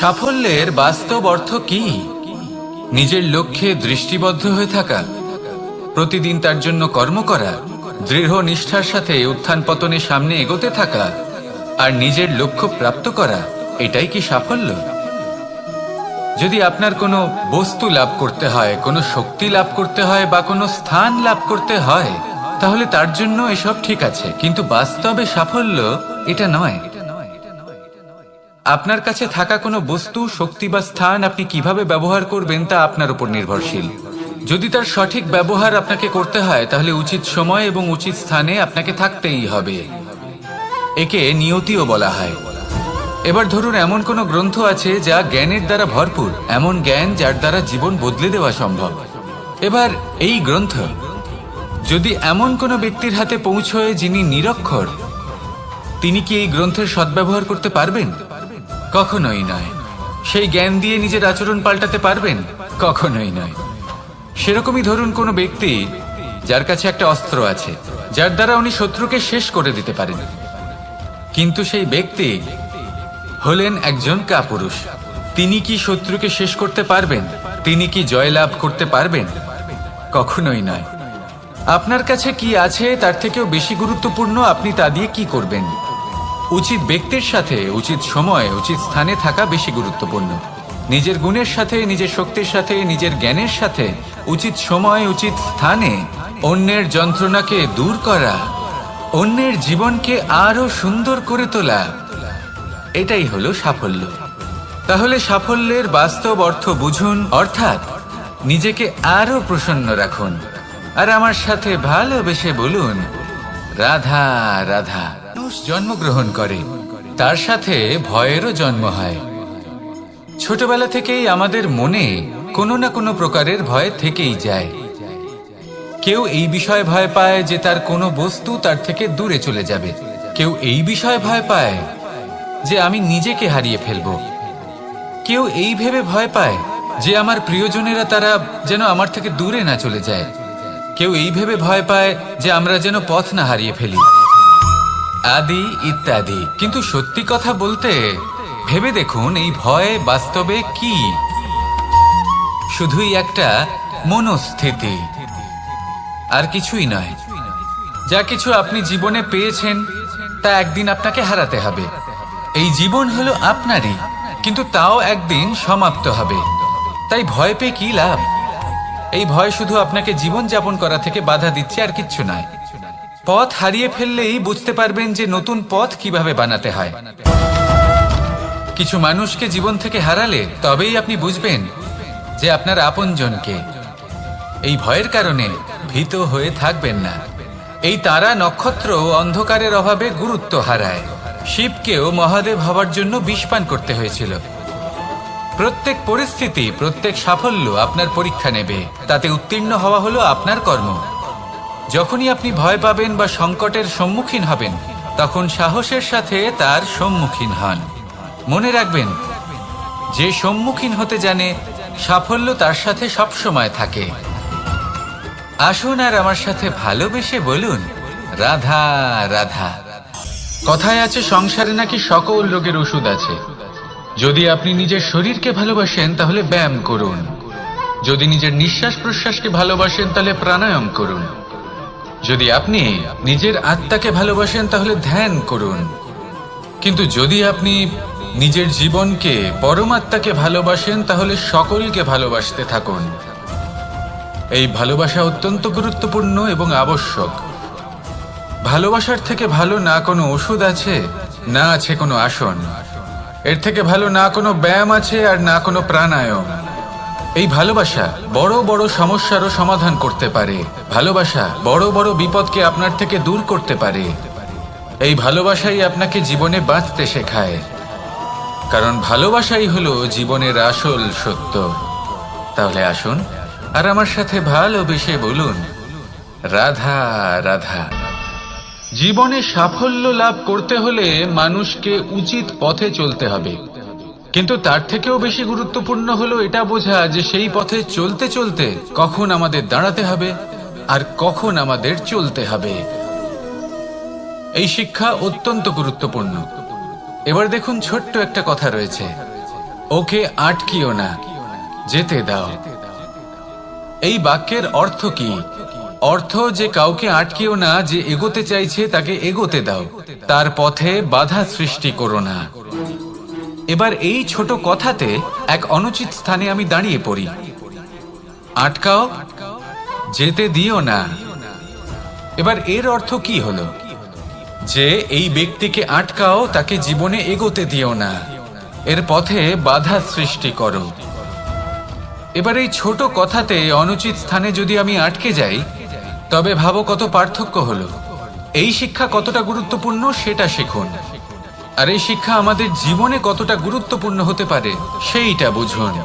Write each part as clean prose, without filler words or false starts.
সাফল্যের বাস্তব অর্থ কি? নিজের লক্ষ্যে দৃষ্টিবদ্ধ হয়ে থাকা, প্রতিদিন তার জন্য কর্ম করা, দৃঢ় নিষ্ঠার সাথে উত্থান পতনে সামনে এগোতে থাকা আর নিজের লক্ষ্য প্রাপ্ত করা, এটাই কি সাফল্য? যদি আপনার কোনো বস্তু লাভ করতে হয়, কোনো শক্তি লাভ করতে হয় বা কোনো স্থান লাভ করতে হয়, তাহলে তার জন্য এসব ঠিক আছে, কিন্তু বাস্তবে সাফল্য এটা নয়। আপনার কাছে থাকা কোনো বস্তু, শক্তি বা স্থান আপনি কিভাবে ব্যবহার করবেন তা আপনার উপর নির্ভরশীল। যদি তার সঠিক ব্যবহার আপনাকে করতে হয়, তাহলে উচিত সময় এবং উচিত স্থানে আপনাকে থাকতেই হবে। একে নিয়তিও বলা হয়। এবার ধরুন, এমন কোনো গ্রন্থ আছে যা জ্ঞানের দ্বারা ভরপুর, এমন জ্ঞান যার দ্বারা জীবন বদলে দেওয়া সম্ভব। এবার এই গ্রন্থ যদি এমন কোনো ব্যক্তির হাতে পৌঁছয় যিনি নিরক্ষর, তিনি কি এই গ্রন্থের সদ্ব্যবহার করতে পারবেন? কখনোই নয়। সেই জ্ঞান দিয়ে নিজের আচরণ পাল্টাতে পারবেন? কখনোই নয়। সেরকমই ধরুন, কোনো ব্যক্তি যার কাছে একটা অস্ত্র আছে, যার দ্বারা উনি শত্রুকে শেষ করে দিতে পারেন, কিন্তু সেই ব্যক্তি হলেন একজন কাপুরুষ। তিনি কি শত্রুকে শেষ করতে পারবেন? তিনি কি জয়লাভ করতে পারবেন? কখনোই নয়। আপনার কাছে কি আছে তার থেকেও বেশি গুরুত্বপূর্ণ আপনি তা দিয়ে কি করবেন। উচিত ব্যক্তির সাথে উচিত সময় উচিত স্থানে থাকা বেশি গুরুত্বপূর্ণ। নিজের গুণের সাথে, নিজের শক্তির সাথে, নিজের জ্ঞানের সাথে উচিত সময় উচিত স্থানে অন্যের যন্ত্রণাকে দূর করা, অন্যের জীবনকে আরো সুন্দর করে তোলা, এটাই হলো সাফল্য। তাহলে সাফল্যের বাস্তব অর্থ বুঝুন, অর্থাৎ নিজেকে আরো প্রসন্ন রাখুন। আর আমার সাথে ভালোবেসে বলুন, রাধা রাধা। মানুষ জন্মগ্রহণ করে, তার সাথে ভয়েরও জন্ম হয়। ছোটবেলা থেকেই আমাদের মনে কোনো না কোনো প্রকারের ভয় থেকেই যায়। কেউ এই বিষয়ে ভয় পায় যে তার কোনো বস্তু তার থেকে দূরে চলে যাবে। কেউ এই বিষয়ে ভয় পায় যে আমি নিজেকে হারিয়ে ফেলব। কেউ এই ভেবে ভয় পায় যে আমার প্রিয়জনেরা তারা যেন আমার থেকে দূরে না চলে যায়। কেউ এই ভেবে ভয় পায় যে আমরা যেন পথ না হারিয়ে ফেলি, আদি ইত্যাদি। কিন্তু সত্যি কথা বলতে, ভেবে দেখুন এই ভয় বাস্তবে কি? শুধুই একটা মনস্থিতি, আর কিছুই নয়। যা কিছু আপনি জীবনে পেয়েছেন তা একদিন আপনাকে হারাতে হবে। এই জীবন হলো আপনারই, কিন্তু তাও একদিন সমাপ্ত হবে। তাই ভয় পেয়ে কি লাভ? এই ভয় শুধু আপনাকে জীবন যাপন করা থেকে বাধা দিচ্ছে, আর কিচ্ছু নয়। পথ হারিয়ে ফেললেই বুঝতে পারবেন যে নতুন পথ কিভাবে বানাতে হয়। কিছু মানুষকে জীবন থেকে হারালে তবেই আপনি বুঝবেন যে আপনার আপনজনকে। এই ভয়ের কারণে ভীত হয়ে থাকবেন না। এই তারা নক্ষত্র অন্ধকারের অভাবে গুরুত্ব হারায়। শিবকেও মহাদেব হবার জন্য বিষপান করতে হয়েছিল। প্রত্যেক পরিস্থিতি, প্রত্যেক সাফল্য আপনার পরীক্ষা নেবে। তাতে উত্তীর্ণ হওয়া হলো আপনার কর্ম। যখনই আপনি ভয় পাবেন বা সংকটের সম্মুখীন হবেন, তখন সাহসের সাথে তার সম্মুখীন হন। মনে রাখবেন, যে সম্মুখীন হতে জানে, সাফল্য তার সাথে সবসময় থাকে। আসুন আর আমার সাথে ভালোবেসে বলুন, রাধা রাধা। কথায় আছে, সংসারে নাকি সকল রোগের ওষুধ আছে। যদি আপনি নিজের শরীরকে ভালোবাসেন তাহলে ব্যায়াম করুন। যদি নিজের নিঃশ্বাস প্রশ্বাসকে ভালোবাসেন তাহলে প্রাণায়াম করুন। যদি আপনি নিজের আত্মাকে ভালোবাসেন তাহলে ধ্যান করুন। কিন্তু যদি আপনি নিজের জীবনকে, পরমাত্মাকে ভালোবাসেন তাহলে সকলকে ভালোবাসতে থাকুন। এই ভালোবাসা অত্যন্ত গুরুত্বপূর্ণ এবং আবশ্যক। ভালোবাসার থেকে ভালো না কোনো ওষুধ আছে, না আছে কোনো আসন। এর থেকে ভালো না কোনো ব্যায়াম আছে, আর না কোনো প্রাণায়াম। এই ভালোবাসা বড় বড় সমস্যারও সমাধান করতে পারে। ভালোবাসা বড় বড় বিপদকে আপনার থেকে দূর করতে পারে। এই ভালোবাসাই আপনাকে জীবনে বাঁচতে শেখায়, কারণ ভালোবাসাই হলো জীবনের আসল সত্য। তাহলে আসুন আর আমার সাথে ভালোবেসে বলুন, রাধা রাধা। জীবনে সাফল্য লাভ করতে হলে মানুষকে উচিত পথে চলতে হবে, কিন্তু তার থেকেও বেশি গুরুত্বপূর্ণ হলো এটা বোঝা যে সেই পথে চলতে চলতে কখন আমাদের দাঁড়াতে হবে আর কখন আমাদের চলতে হবে। এই শিক্ষা অত্যন্ত গুরুত্বপূর্ণ। এবার দেখুন, ছোট্ট একটা কথা রয়েছে। ওকে আটকিও না, যেতে দাও। এই বাক্যের অর্থ কি? অর্থ যে কাউকে আটকিও না, যে এগোতে চাইছে তাকে এগোতে দাও, তার পথে বাধা সৃষ্টি করো না। এবার এই ছোট কথাতে এক অনুচিত স্থানে আমি দাঁড়িয়ে পড়ি। আটকাও, যেতে দিও না। এবার এর অর্থ কি হলো? যে এই ব্যক্তিকে আটকাও, তাকে জীবনে এগোতে দিও না, এর পথে বাধা সৃষ্টি করো। এবার এই ছোট কথাতে অনুচিত স্থানে যদি আমি আটকে যাই, তবে ভাবো কত পার্থক্য হলো। এই শিক্ষা কতটা গুরুত্বপূর্ণ সেটা শিখুন, আর এই শিক্ষা আমাদের জীবনে কতটা গুরুত্বপূর্ণ হতে পারে সেইটা বুঝুন।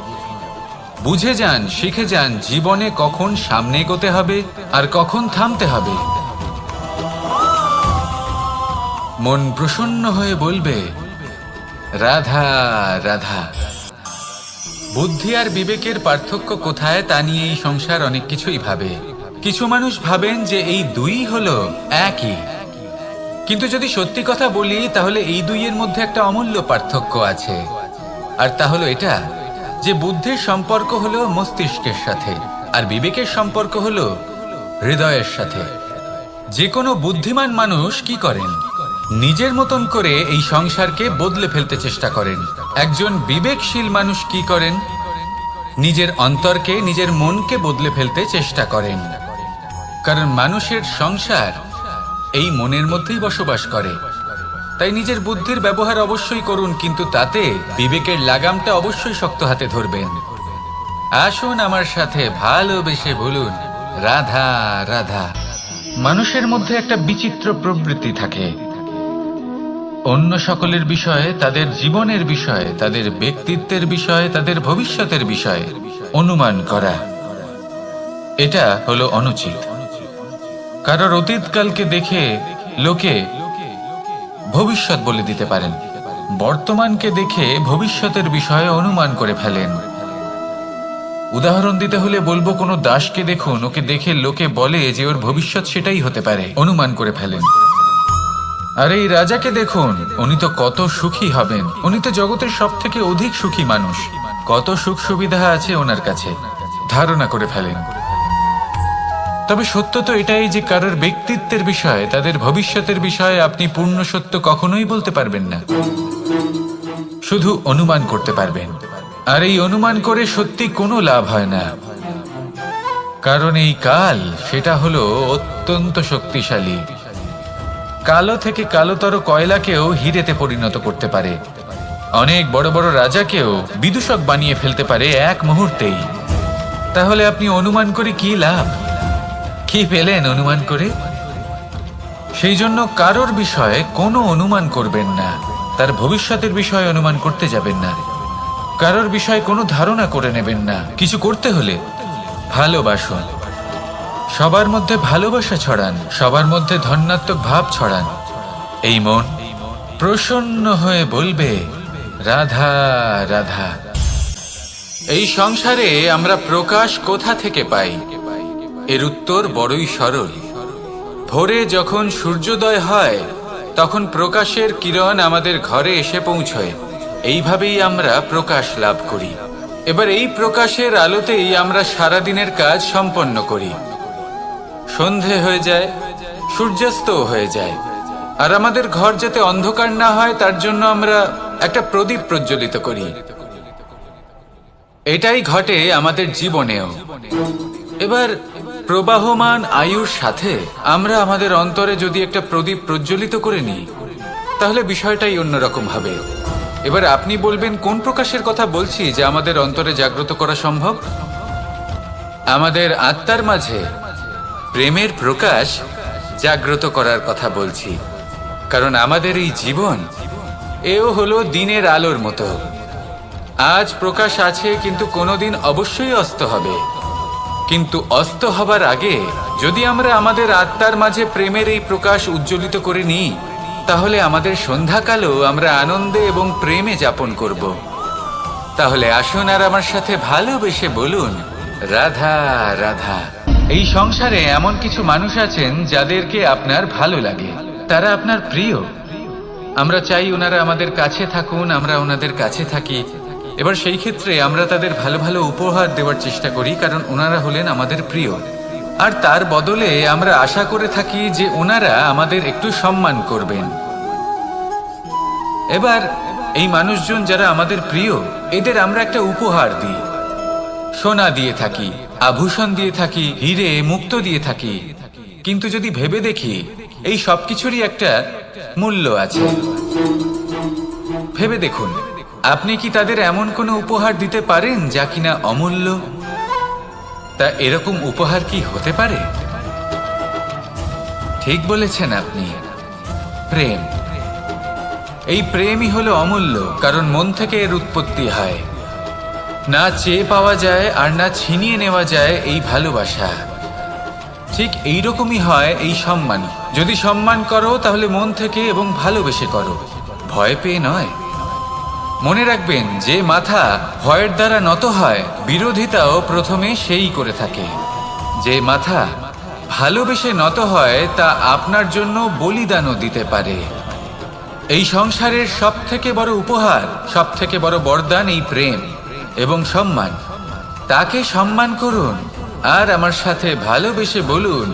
বুঝে যান, শিখে যান জীবনে কখন সামনে এগোতে হবে আর কখন থামতে হবে। মন প্রসন্ন হয়ে বলবে রাধা রাধা। বুদ্ধি আর বিবেকের পার্থক্য কোথায় তা নিয়ে এই সংসার অনেক কিছুই ভাবে। কিছু মানুষ ভাবেন যে এই দুই হলো একই, কিন্তু যদি সত্যি কথা বলি তাহলে এই দুইয়ের মধ্যে একটা অমূল্য পার্থক্য আছে। আর তা হলো এটা যে বুদ্ধির সম্পর্ক হলো মস্তিষ্কের সাথে, আর বিবেকের সম্পর্ক হলো হৃদয়ের সাথে। যে কোনো বুদ্ধিমান মানুষ কি করেন? নিজের মতন করে এই সংসারকে বদলে ফেলতে চেষ্টা করেন। একজন বিবেকশীল মানুষ কি করেন? নিজের অন্তরকে, নিজের মনকে বদলে ফেলতে চেষ্টা করেন। কারণ মানুষের সংসার এই মনের মধ্যেই বসবাস করে। তাই নিজের বুদ্ধির ব্যবহার অবশ্যই করুন, কিন্তু তাতে বিবেকের লাগামটা অবশ্যই শক্ত হাতে ধরবেন। আসুন আমার সাথে ভালোবেসে বলুন রাধা রাধা। মানুষের মধ্যে একটা বিচিত্র প্রবৃত্তি থাকে, অন্য সকলের বিষয়ে, তাদের জীবনের বিষয়ে, তাদের ব্যক্তিত্বের বিষয়ে, তাদের ভবিষ্যতের বিষয়ে অনুমান করা। এটা হলো অনুচিত। কারোর অতীতকালকে দেখে লোকে ভবিষ্যৎ বলে দিতে পারেন, বর্তমানকে দেখে ভবিষ্যতের বিষয়ে অনুমান করে ফেলেন। উদাহরণ দিতে হলে বলবো, কোনো দাসকে দেখুন, ওকে দেখে লোকে বলে যে ওর ভবিষ্যৎ সেটাই হতে পারে, অনুমান করে ফেলেন। আর এই রাজাকে দেখুন, উনি তো কত সুখী হবেন, উনি তো জগতের সব থেকে অধিক সুখী মানুষ, কত সুখ সুবিধা আছে ওনার কাছে, ধারণা করে ফেলেন। তবে সত্য তো এটাই যে কারোর ব্যক্তিত্বের বিষয়ে, তাদের ভবিষ্যতের বিষয়ে আপনি পূর্ণ সত্য কখনোই বলতে পারবেন না, শুধু অনুমান করতে পারবেন। আর এই অনুমান করে সত্যি কোনো লাভ হয় না, কারণ এই কাল সেটা হলো অত্যন্ত শক্তিশালী। কালো থেকে কালোতর কয়লাকেও হীরেতে পরিণত করতে পারে, অনেক বড় বড় রাজাকেও বিদূষক বানিয়ে ফেলতে পারে এক মুহূর্তেই। তাহলে আপনি অনুমান করে কি লাভ? কি পেলেন অনুমান করে? সেই জন্য কারোর বিষয়ে কোনো অনুমান করবেন না, তার ভবিষ্যতের বিষয়ে অনুমান করতে যাবেন না, কারোর বিষয়ে কোনো ধারণা করে নেবেন না। কিছু করতে হলে ভালোবাসুন, সবার মধ্যে ভালোবাসা ছড়ান, সবার মধ্যে ধন্যাত্মক ভাব ছড়ান। এই মন প্রসন্ন হয়ে বলবে রাধা রাধা। এই সংসারে আমরা প্রকাশ কোথা থেকে পাই? এর উত্তর বড়ই সরল। ভোরে যখন সূর্যোদয় হয় তখন প্রকাশের কিরণ আমাদের ঘরে এসে পৌঁছয়, এইভাবেই আমরা প্রকাশ লাভ করি। এবার এই প্রকাশের আলোতেই আমরা সারাদিনের কাজ সম্পন্ন করি। সন্ধে হয়ে যায়, সূর্যাস্ত হয়ে যায়, আর আমাদের ঘর যাতে অন্ধকার না হয় তার জন্য আমরা একটা প্রদীপ প্রজ্বলিত করি। এটাই ঘটে আমাদের জীবনেও। এবার প্রবাহমান আয়ুর সাথে আমরা আমাদের অন্তরে যদি একটা প্রদীপ প্রজ্বলিত করে নিই, তাহলে বিষয়টাই অন্যরকম হবে। এবার আপনি বলবেন, কোন প্রকাশের কথা বলছি যা আমাদের অন্তরে জাগ্রত করা সম্ভব? আমাদের আত্মার মাঝে প্রেমের প্রকাশ জাগ্রত করার কথা বলছি। কারণ আমাদের এই জীবন এও হলো দিনের আলোর মতো। আজ প্রকাশ আছে, কিন্তু কোনোদিন অবশ্যই অস্ত হবে। কিন্তু অস্ত হবার আগে যদি আমরা আমাদের আত্মার মাঝে প্রেমের এই প্রকাশ উজ্জ্বলিত করে নিই, তাহলে আমাদের সন্ধ্যাকালও আমরা আনন্দে এবং প্রেমে যাপন করব। তাহলে আসুন আর আমার সাথে ভালোবেসে বলুন রাধা রাধা। এই সংসারে এমন কিছু মানুষ আছেন যাদেরকে আপনার ভালো লাগে, তারা আপনার প্রিয়। আমরা চাই ওনারা আমাদের কাছে থাকুন, আমরা ওনাদের কাছে থাকি, এবার সেই ক্ষেত্রে আমরা তাদের ভালো ভালো উপহার দেওয়ার চেষ্টা করি, কারণ ওনারা হলেন আমাদের প্রিয়। আর তার বদলে আমরা আশা করে থাকি যে ওনারা আমাদের একটু সম্মান করবেন। এবার এই মানুষজন যারা আমাদের প্রিয়, এদের আমরা একটা উপহার দিই। সোনা দিয়ে থাকি, আভূষণ দিয়ে থাকি, হিরে মুক্ত দিয়ে থাকি। কিন্তু যদি ভেবে দেখি, এই সব কিছুরই একটা মূল্য আছে। ভেবে দেখুন, আপনি কি তাদের এমন কোনো উপহার দিতে পারেন যা কিনা অমূল্য? তা এরকম উপহার কি হতে পারে? ঠিক বলেছেন আপনি, প্রেম। এই প্রেমই হলো অমূল্য, কারণ মন থেকে এর উৎপত্তি হয়। না চেয়ে পাওয়া যায় আর না ছিনিয়ে নেওয়া যায় এই ভালোবাসা। ঠিক এইরকমই হয় এই সম্মান। যদি সম্মান করো তাহলে মন থেকে এবং ভালোবেসে করো, ভয় পেয়ে নয়। মনে রাখবেন, যে মাথা ভয়ের দ্বারা নত হয়, বিরোধিতাও প্রথমে সেই করে থাকে। যে মাথা ভালোবেসে নত হয়, তা আপনার জন্য বলিদানও দিতে পারে। এই সংসারের সব থেকে বড় উপহার, সব থেকে বড় বরদান এই প্রেম এবং সম্মান। তাকে সম্মান করুন আর আমার সাথে ভালোবেসে বলুন,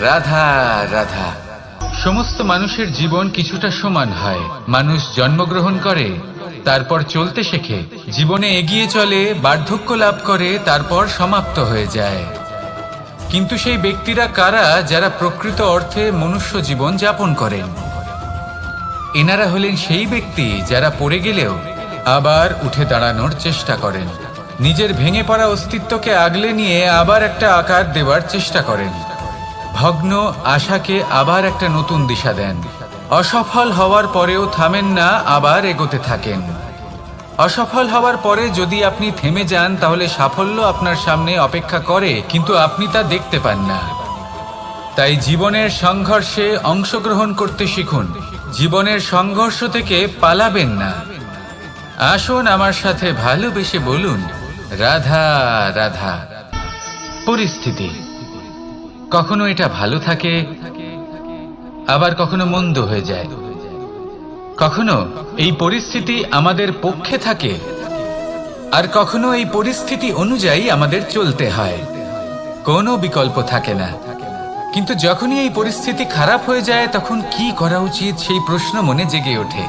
রাধা রাধা। সমস্ত মানুষের জীবন কিছুটা সমান হয়। মানুষ জন্মগ্রহণ করে, তারপর চলতে শেখে, জীবনে এগিয়ে চলে, বার্ধক্য লাভ করে, তারপর সমাপ্ত হয়ে যায়। কিন্তু সেই ব্যক্তিরা কারা যারা প্রকৃত অর্থে মনুষ্য জীবন যাপন করেন? এনারা হলেন সেই ব্যক্তি যারা পড়ে গেলেও আবার উঠে দাঁড়ানোর চেষ্টা করেন, নিজের ভেঙে পড়া অস্তিত্বকে আগলে নিয়ে আবার একটা আকার দেওয়ার চেষ্টা করেন, ভগ্ন আশাকে আবার একটা নতুন দিশা দেন। অসফল হওয়ার পরেও থামেন না, আবার এগোতে থাকেন। অসফল হওয়ার পরে যদি আপনি থেমে যান, তাহলে সাফল্য আপনার সামনে অপেক্ষা করে, কিন্তু আপনি তা দেখতে পান না। তাই জীবনের সংঘর্ষে অংশগ্রহণ করতে শিখুন। জীবনের সংঘর্ষ থেকে পালাবেন না। আসুন আমার সাথে ভালোবেসে বলুন, রাধা রাধা। পরিস্থিতি কখনো এটা ভালো থাকে, আবার কখনো মন্দ হয়ে যায়। কখনো এই পরিস্থিতি আমাদের পক্ষে থাকে, আর কখনো এই পরিস্থিতি অনুযায়ী আমাদের চলতে হয়। কোনো বিকল্প থাকে না। কিন্তু যখনই এই পরিস্থিতি খারাপ হয়ে যায়, তখন কি করা উচিত সেই প্রশ্ন মনে জেগে ওঠে।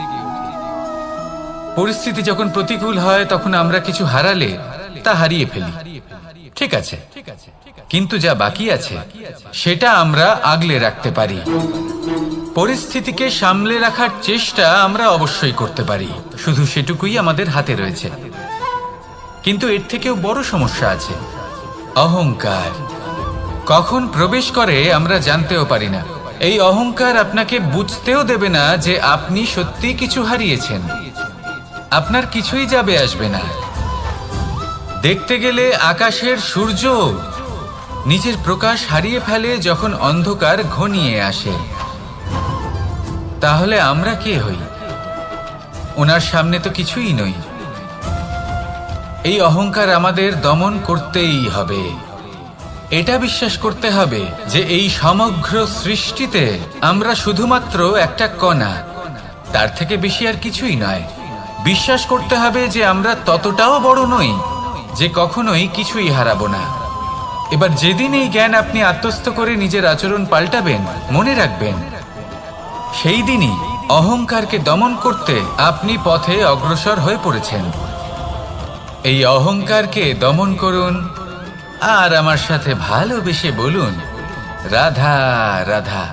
পরিস্থিতি যখন প্রতিকূল হয়, তখন আমরা কিছু হারালে তা হারিয়ে ফেলি, ঠিক আছে, কিন্তু যা বাকি আছে সেটা আমরা আগলে রাখতে পারি। পরিস্থিতিকে সামলে রাখার চেষ্টা আমরা অবশ্যই করতে পারি, শুধু সেটুকুই আমাদের হাতে রয়েছে। কিন্তু এর থেকেও বড় সমস্যা আছে, অহংকার। কখন প্রবেশ করে আমরা জানতেও পারি না। এই অহংকার আপনাকে বুঝতেও দেবে না যে আপনি সত্যি কিছু হারিয়েছেন। আপনার কিছুই যাবে আসবে না। দেখতে গেলে আকাশের সূর্য নিজের প্রকাশ হারিয়ে ফেলে যখন অন্ধকার ঘনিয়ে আসে। তাহলে আমরা কে হই? ওনার সামনে তো কিছুই নই। এই অহংকার আমাদের দমন করতেই হবে। এটা বিশ্বাস করতে হবে যে এই সমগ্র সৃষ্টিতে আমরা শুধুমাত্র একটা কণা, তার থেকে বেশি আর কিছুই নয়। বিশ্বাস করতে হবে যে আমরা ততটাও বড় নই যে কখনোই কিছুই হারাবো না। এবার যেদিন এই জ্ঞান আপনি আত্মস্থ করে নিজের আচরণ পাল্টাবেন, মনে রাখবেন সেই দিনই অহংকারকে দমন করতে আপনি পথে অগ্রসর হয়ে পড়েছেন। এই অহংকারকে দমন করুন আর আমার সাথে ভালোবেসে বলুন, রাধা রাধা।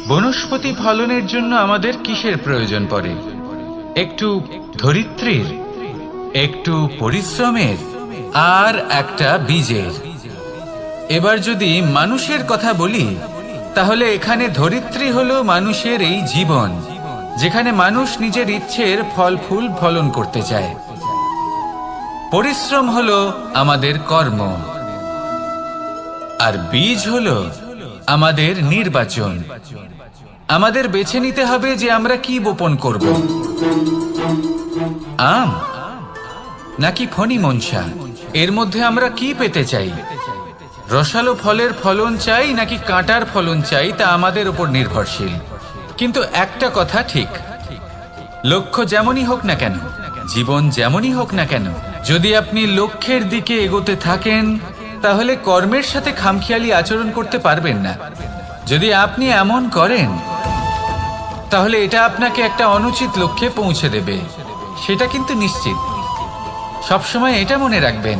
বনস্পতি ফলনের জন্য আমাদের কিসের প্রয়োজন পড়ে? একটু ধরিত্রীর, একটু পরিশ্রমের, আর একটা বীজের। এবার যদি মানুষের কথা বলি, তাহলে এখানে ধরিত্রী হলো মানুষের এই জীবন, যেখানে মানুষ নিজের ইচ্ছের ফল ফুল ফলন করতে চায়। পরিশ্রম হলো আমাদের কর্ম, আর বীজ হলো আমাদের নির্বাচন। আমাদের বেছে নিতে হবে যে আমরা কি বপন করব, আম নাকি ফণি মনসা। এর মধ্যে আমরা কি পেতে চাই? রসালো ফলের ফলন চাই নাকি কাঁটার ফলন চাই, তা আমাদের উপর নির্ভরশীল। কিন্তু একটা কথা ঠিক, লক্ষ্য যেমনই হোক না কেন, জীবন যেমনই হোক না কেন, যদি আপনি লক্ষ্যের দিকে এগোতে থাকেন তাহলে কর্মের সাথে খামখেয়ালি আচরণ করতে পারবেন না। যদি আপনি এমন করেন তাহলে এটা আপনাকে একটা অনুচিত লক্ষ্যে পৌঁছে দেবে, সেটা কিন্তু নিশ্চিত। সবসময় এটা মনে রাখবেন,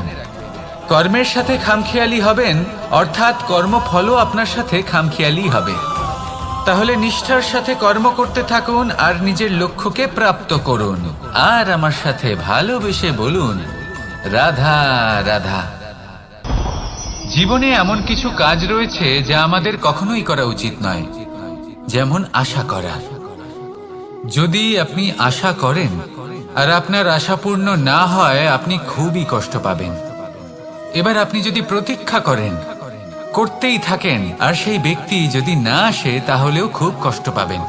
কর্মের সাথে খামখেয়ালি হবেন অর্থাৎ কর্মফলও আপনার সাথে খামখেয়ালি হবে। তাহলে নিষ্ঠার সাথে কর্ম করতে থাকুন আর নিজের লক্ষ্যকে প্রাপ্ত করুন। আর আমার সাথে ভালোবেসে বলুন, রাধা রাধা। জীবনে এমন কিছু কাজ রয়েছে যা আমাদের কখনোই করা উচিত নয়, যেমন আশা করা। যদি আপনি আশা করেন আর আপনার আশা পূর্ণ না হয়, আপনি খুবই কষ্ট পাবেন। এবার আপনি যদি প্রতীক্ষা করেন, করতেই থাকেন, আর সেই ব্যক্তি যদি না আসে তাহলেও খুব কষ্ট পাবেন।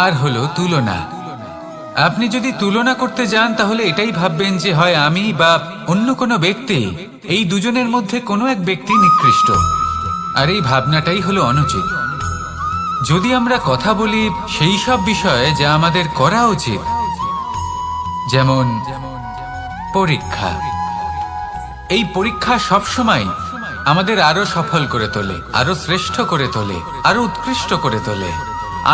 আর হলো তুলনা। আপনি যদি তুলনা করতে যান তাহলে এটাই ভাববেন যে হয় আমি বা অন্য কোনো ব্যক্তি, এই দুজনের মধ্যে কোনো এক ব্যক্তি নিকৃষ্ট। আর এই ভাবনাটাই হলো অনুচিত। যদি আমরা কথা বলি সেই সব বিষয়ে যা আমাদের করা উচিত, যেমন পরীক্ষা। এই পরীক্ষা সবসময় আমাদের আরো সফল করে তোলে, আরো শ্রেষ্ঠ করে তোলে, আরো উৎকৃষ্ট করে তোলে।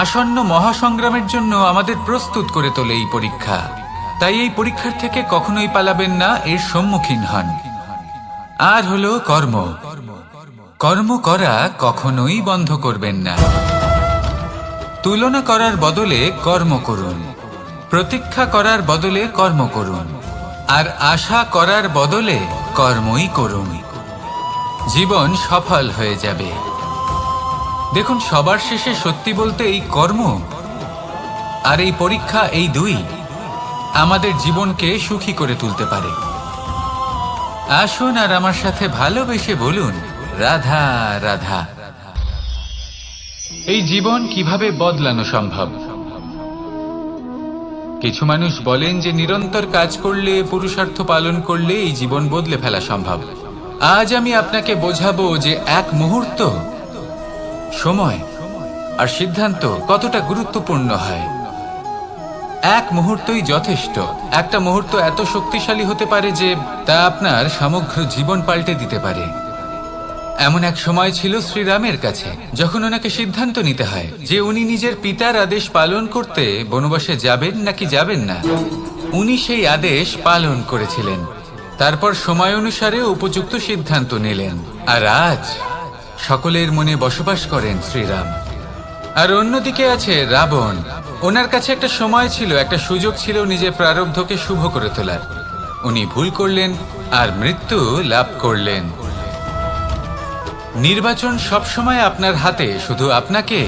আসন্ন মহাসংগ্রামের জন্য আমাদের প্রস্তুত করে তোলে এই পরীক্ষা। তাই এই পরীক্ষার থেকে কখনোই পালাবেন না, এর সম্মুখীন হন। আর হলো কর্ম। কর্ম করা কখনোই বন্ধ করবেন না। তুলনা করার বদলে কর্ম করুন, প্রতীক্ষা করার বদলে কর্ম করুন, আর আশা করার বদলে কর্মই করুন। জীবন সফল হয়ে যাবে। দেখুন, সবার শেষে সত্যি বলতে এই কর্ম আর এই পরীক্ষা, এই দুই আমাদের জীবনকে সুখী করে তুলতে পারে। আসুন আর আমার সাথে ভালোবেসে বলুন, রাধা রাধা। এই জীবন কিভাবে বদলানো সম্ভব? কিছু মানুষ বলেন যে নিরন্তর কাজ করলে, পুরুষার্থ পালন করলে এই জীবন বদলে ফেলা সম্ভব। আজ আমি আপনাকে বোঝাবো যে এক মুহূর্ত, সময় আর সিদ্ধান্ত কতটা গুরুত্বপূর্ণ হয়। এক মুহূর্তই যথেষ্ট। একটা মুহূর্ত এত শক্তিশালী হতে পারে যে তা আপনার সমগ্র জীবন পাল্টে দিতে পারে। এমন এক সময় ছিল শ্রীরামের কাছে, যখন ওনাকে সিদ্ধান্ত নিতে হয় যে উনি নিজের পিতার আদেশ পালন করতে বনবাসে যাবেন নাকি যাবেন না। উনি সেই আদেশ পালন করেছিলেন, তারপর সময় অনুসারে উপযুক্ত সিদ্ধান্ত নিলেন। আর আজ সকলের মনে বসবাস করেন শ্রীরাম। আর অন্যদিকে আছে রাবণ। ওনার কাছে একটা সময় ছিল, একটা সুযোগ ছিল নিজের প্রারব্ধকে শুভ করে তোলার। উনি ভুল করলেন আর মৃত্যু লাভ করলেন। নির্বাচন সবসময় আপনার হাতে, শুধু আপনাকে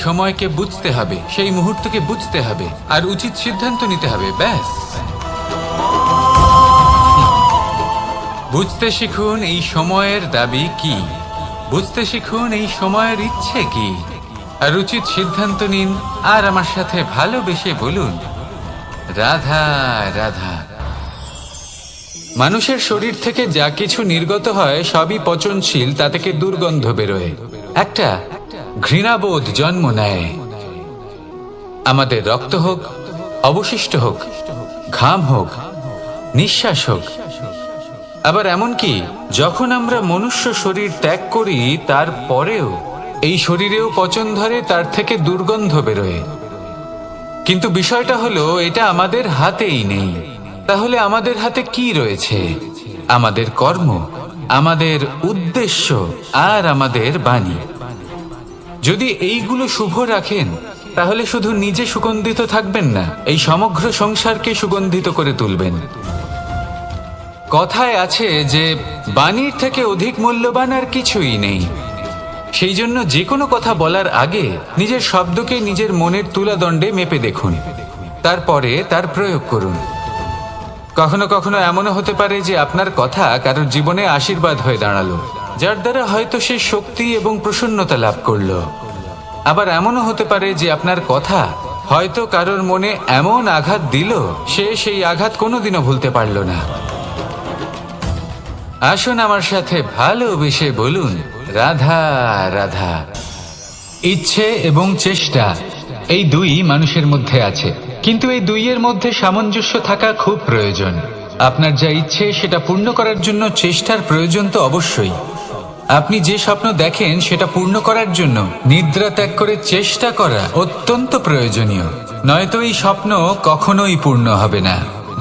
সময়কে বুঝতে হবে, সেই মুহূর্তকে বুঝতে হবে আর উচিত সিদ্ধান্ত নিতে হবে, ব্যাস। বুঝতে শিখুন এই সময়ের দাবি কি, বুঝতে শিখুন এই সময়ের ইচ্ছে কি, আর উচিত সিদ্ধান্ত নিন। আর আমার সাথে ভালোবেসে বলুন, রাধা রাধা। মানুষের শরীর থেকে যা কিছু নির্গত হয় সবই পচনশীল, তা থেকে দুর্গন্ধ বেরোয়, একটা ঘৃণাবোধ জন্ম নেয়। আমাদের রক্ত হোক, অবশিষ্ট হোক, ঘাম হোক, নিঃশ্বাস হোক, আবার এমনকি যখন আমরা মনুষ্য শরীর ত্যাগ করি তারপরেও এই শরীরেও পচন ধরে, তার থেকে দুর্গন্ধ বেরোয়। কিন্তু বিষয়টা হলো এটা আমাদের হাতেই নেই। তাহলে আমাদের হাতে কি রয়েছে? আমাদের কর্ম, আমাদের উদ্দেশ্য আর আমাদের বাণী। যদি এইগুলো শুভ রাখেন তাহলে শুধু নিজে সুগন্ধিত থাকবেন না, এই সমগ্র সংসারকে সুগন্ধিত করে তুলবেন। কথায় আছে যে বাণীর থেকে অধিক মূল্যবান আর কিছুই নেই। সেই জন্য যে কোনো কথা বলার আগে নিজের শব্দকে নিজের মনের তুলাদণ্ডে মেপে দেখুন, তারপরে তার প্রয়োগ করুন। কখনো কখনো এমনও হতে পারে যে আপনার কথা কারোর জীবনে আশীর্বাদ হয়ে দাঁড়ালো, যার দ্বারা হয়তো সে শক্তি এবং প্রসন্নতা লাভ করলো। আবার এমনও হতে পারে যে আপনার কথা হয়তো কারোর মনে এমন আঘাত দিল, সে সেই আঘাত কোনোদিনও ভুলতে পারল না। আসুন আমার সাথে ভালোবেসে বলুন, রাধা রাধা। ইচ্ছে এবং চেষ্টা, এই দুই মানুষের মধ্যে আছে। কিন্তু এই দুইয়ের মধ্যে সামঞ্জস্য থাকা খুব প্রয়োজন। আপনার যা ইচ্ছে সেটা পূর্ণ করার জন্য চেষ্টার প্রয়োজন তো অবশ্যই। আপনি যে স্বপ্ন দেখেন সেটা পূর্ণ করার জন্য নিদ্রা ত্যাগ করে চেষ্টা করা অত্যন্ত প্রয়োজনীয়, নয়তো এই স্বপ্ন কখনোই পূর্ণ হবে না।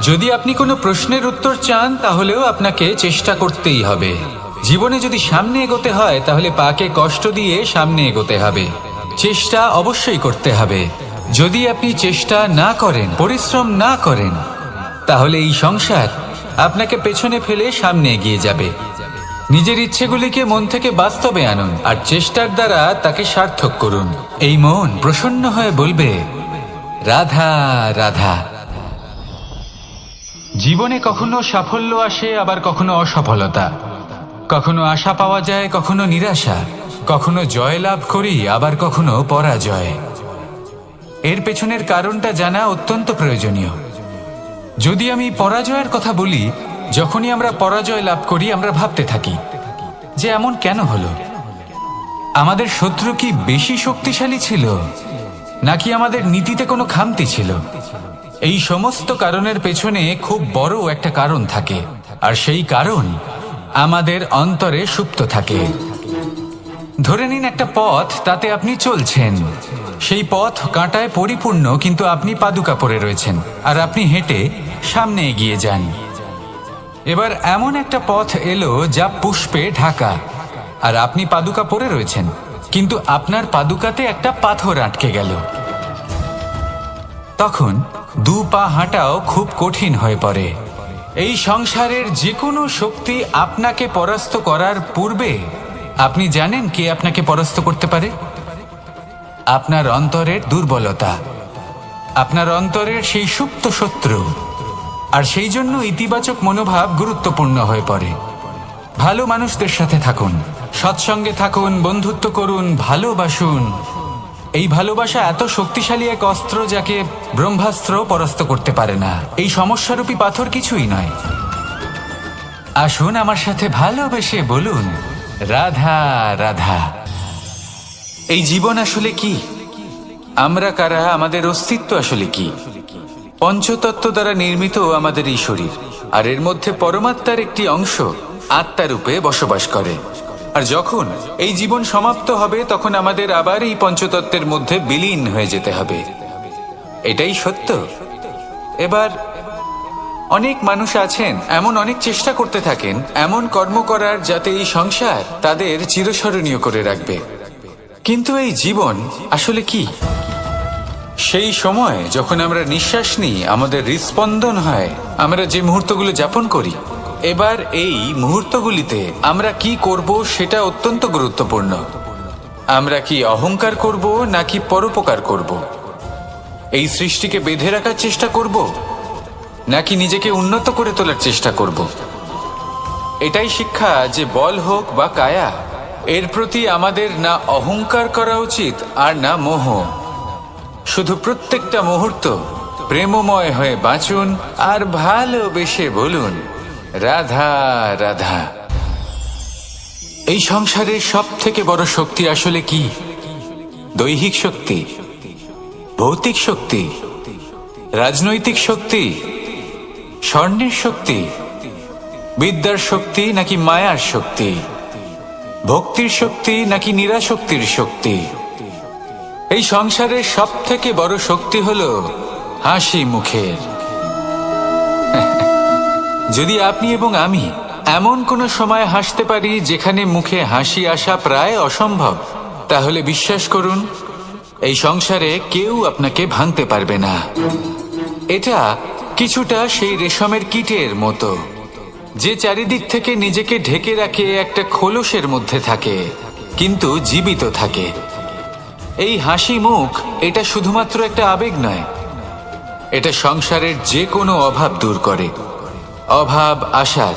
যদি আপনি কোনো প্রশ্নের উত্তর চান তাহলেও আপনাকে চেষ্টা করতেই হবে। জীবনে যদি সামনে এগোতে হয় তাহলে পাকে কষ্ট দিয়ে সামনে এগোতে হবে, চেষ্টা অবশ্যই করতে হবে। যদি আপনি চেষ্টা না করেন, পরিশ্রম না করেন, তাহলে এই সংসার আপনাকে পেছনে ফেলে সামনে এগিয়ে যাবে। নিজের ইচ্ছেগুলিকে মন থেকে বাস্তবে আনুন আর চেষ্টার দ্বারা তাকে সার্থক করুন। এই মন প্রসন্ন হয়ে বলবে, রাধা রাধা। জীবনে কখনো সাফল্য আসে, আবার কখনো অসফলতা, কখনো আশা পাওয়া যায়, কখনো নিরাশা, কখনো জয় লাভ করি, আবার কখনো পরাজয়। এর পেছনের কারণটা জানা অত্যন্ত প্রয়োজনীয়। যদি আমি পরাজয়ের কথা বলি, যখনই আমরা পরাজয় লাভ করি আমরা ভাবতে থাকি যে এমন কেন হলো? আমাদের শত্রু কি বেশি শক্তিশালী ছিল, নাকি আমাদের নীতিতে কোনো খামতি ছিল? এই সমস্ত কারণের পেছনে খুব বড় একটা কারণ থাকে, আর সেই কারণ আমাদের অন্তরে সুপ্ত থাকে। ধরে নিন একটা পথ, তাতে আপনি চলছেন, সেই পথ কাঁটায় পরিপূর্ণ, কিন্তু আপনি পাদুকা পরে রয়েছেন আর আপনি হেঁটে সামনে এগিয়ে যান। এবার এমন একটা পথ এলো যা পুষ্পে ঢাকা, আর আপনি পাদুকা পরে রয়েছেন, কিন্তু আপনার পাদুকাতে একটা পাথর আটকে গেল। তখন দু পা হাঁটাও খুব কঠিন হয়ে পড়ে। এই সংসারের যে কোনো শক্তি আপনাকে পরাস্ত করার পূর্বে আপনি জানেন কে আপনাকে পরাস্ত করতে পারে? আপনার অন্তরের দুর্বলতা, আপনার অন্তরের সেই সুপ্ত শত্রু। আর সেই জন্য ইতিবাচক মনোভাব গুরুত্বপূর্ণ হয়ে পড়ে। ভালো মানুষদের সাথে থাকুন, সৎসঙ্গে থাকুন, বন্ধুত্ব করুন, ভালোবাসুন। এই ভালোবাসা এত শক্তিশালী এক অস্ত্র যাকে ব্রহ্মাস্ত্র পরাস্ত করতে পারে না। এই সমস্যারূপী পাথর কিছুই নয়। আসুন আমার সাথে ভালোবেসে বলুন, রাধা রাধা। এই জীবন আসলে কি? আমরা কারা? আমাদের অস্তিত্ব আসলে কি? পঞ্চতত্ত্ব দ্বারা নির্মিত আমাদের এই শরীর, আর এর মধ্যে পরমাত্মার একটি অংশ আত্মারূপে বসবাস করে। আর যখন এই জীবন সমাপ্ত হবে তখন আমাদের আবার এই পঞ্চতত্ত্বের মধ্যে বিলীন হয়ে যেতে হবে। এটাই সত্য। এবার অনেক মানুষ আছেন এমন অনেক চেষ্টা করতে থাকেন এমন কর্ম করার যাতে এই সংসার তাদের চিরস্মরণীয় করে রাখবে। কিন্তু এই জীবন আসলে কি? সেই সময় যখন আমরা নিঃশ্বাস নিই, আমাদের হৃৎস্পন্দন হয়, আমরা যে মুহূর্তগুলো যাপন করি, এবার এই মুহূর্তগুলিতে আমরা কি করব সেটা অত্যন্ত গুরুত্বপূর্ণ। আমরা কি অহংকার করব নাকি পরোপকার করব? এই সৃষ্টিকে বেঁধে রাখার চেষ্টা করব নাকি নিজেকে উন্নত করে তোলার চেষ্টা করব? এটাই শিক্ষা যে বল হোক বা কায়া, এর প্রতি আমাদের না অহংকার করা উচিত আর না মোহ। শুধু প্রত্যেকটা মুহূর্ত প্রেমময় হয়ে বাঁচুন আর ভালোবেসে বলুন, রাধা রাধা। এই সংসারের সব থেকে বড় শক্তি আসলে কি? দৈহিক শক্তি, ভৌতিক শক্তি, রাজনৈতিক শক্তি, স্বর্ণের শক্তি, বিদ্যার শক্তি নাকি মায়ার শক্তি, ভক্তির শক্তি নাকি নিরাশক্তির শক্তি? এই সংসারের সব থেকে বড় শক্তি হলো হাসি মুখের। যদি আপনি এবং আমি এমন কোনো সময় হাসতে পারি যেখানে মুখে হাসি আসা প্রায় অসম্ভব, তাহলে বিশ্বাস করুন এই সংসারে কেউ আপনাকে ভাঙতে পারবে না। এটা কিছুটা সেই রেশমের কীটের মতো, যে চারিদিক থেকে নিজেকে ঢেকে রাখে একটা খোলসের মধ্যে থাকে কিন্তু জীবিত থাকে। এই হাসি মুখ এটা শুধুমাত্র একটা আবেগ নয়, এটা সংসারের যে কোনো অভাব দূর করে। অভাব আশার,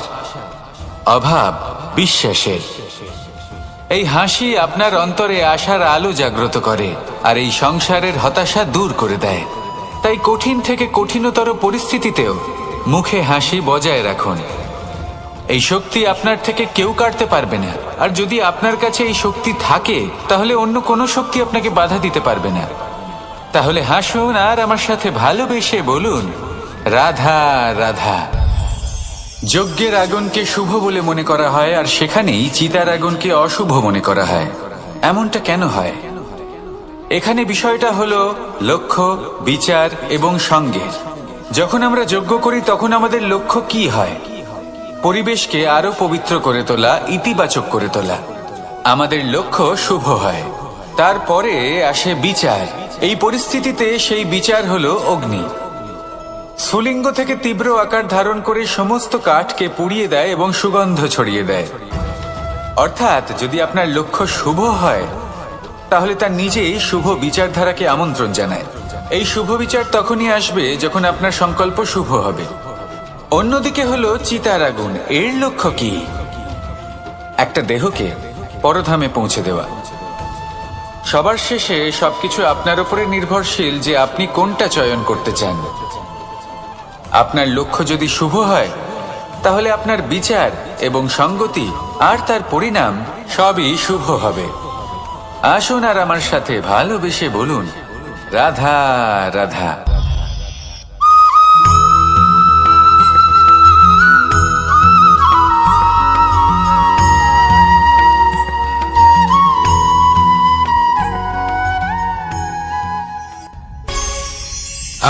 অভাব বিশ্বাসের। এই হাসি আপনার অন্তরে আশার আলো জাগ্রত করে আর এই সংসারের হতাশা দূর করে দেয়। তাই কঠিন থেকে কঠিনতর পরিস্থিতিতেও মুখে হাসি বজায় রাখুন। এই শক্তি আপনার থেকে কেউ কাটতে পারবে না। আর যদি আপনার কাছে এই শক্তি থাকে তাহলে অন্য কোনো শক্তি আপনাকে বাধা দিতে পারবে না। তাহলে হাসুন আর আমার সাথে ভালোবেসে বলুন, রাধা রাধা। যজ্ঞের আগুনকে শুভ বলে মনে করা হয়, আর সেখানেই চিতার আগুনকে অশুভ মনে করা হয়। এমনটা কেন হয়? এখানে বিষয়টা হলো লক্ষ্য, বিচার এবং সঙ্গের। যখন আমরা যজ্ঞ করি তখন আমাদের লক্ষ্য কি হয়? পরিবেশকে আরো পবিত্র করে তোলা, ইতিবাচক করে তোলা। আমাদের লক্ষ্য শুভ হয়। তারপরে আসে বিচার। এই পরিস্থিতিতে সেই বিচার হলো অগ্নি। স্ফুলিঙ্গ থেকে তীব্র আকার ধারণ করে সমস্ত কাঠকে পুড়িয়ে দেয় এবং সুগন্ধ ছড়িয়ে দেয়। অর্থাৎ যদি আপনার লক্ষ্য শুভ হয় তাহলে তা নিজেই শুভ বিচারধারাকে আমন্ত্রণ জানায়। এই শুভ বিচার তখনই আসবে যখন আপনার সংকল্প শুভ হবে। অন্যদিকে হলো চিতার আগুন। এর লক্ষ্য কি? একটা দেহকে পরধামে পৌঁছে দেওয়া। সবার শেষে সবকিছু আপনার উপরে নির্ভরশীল যে আপনি কোনটা চয়ন করতে চান। আপনার লক্ষ্য যদি শুভ হয় তাহলে আপনার বিচার এবং সঙ্গতি আর তার পরিণাম সবই শুভ হবে। আসুন আর আমার সাথে ভালোবেসে বলুন, রাধা রাধা।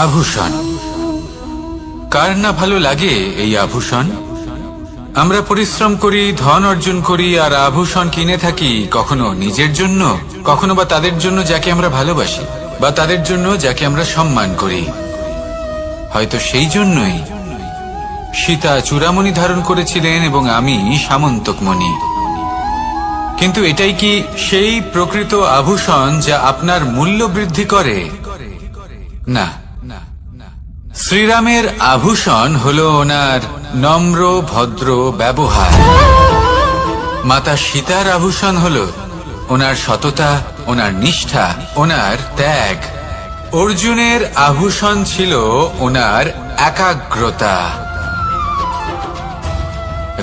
আভূষণ। কার না ভালো লাগে এই আভূষণ? আমরা পরিশ্রম করি, ধন অর্জন করি আর আভূষণ কিনে থাকি, কখনো নিজের জন্য, কখনো বা তাদের জন্য যাকে আমরা ভালোবাসি, বা তাদের জন্য যাকে আমরা সম্মান করি। হয়তো সেই জন্যই সীতা চূড়ামণি ধারণ করেছিলেন এবং আমি সামন্তকমণি। কিন্তু এটাই কি সেই প্রকৃত আভূষণ যা আপনার মূল্য বৃদ্ধি করে? না। শ্রীরামের আভূষণ হলো ওনার নম্র ভদ্র ব্যবহার। মাতা সীতার আভূষণ হলো ওনার সততা, ওনার নিষ্ঠা, ওনার ত্যাগ। অর্জুনের আভূষণ ছিল ওনার একাগ্রতা।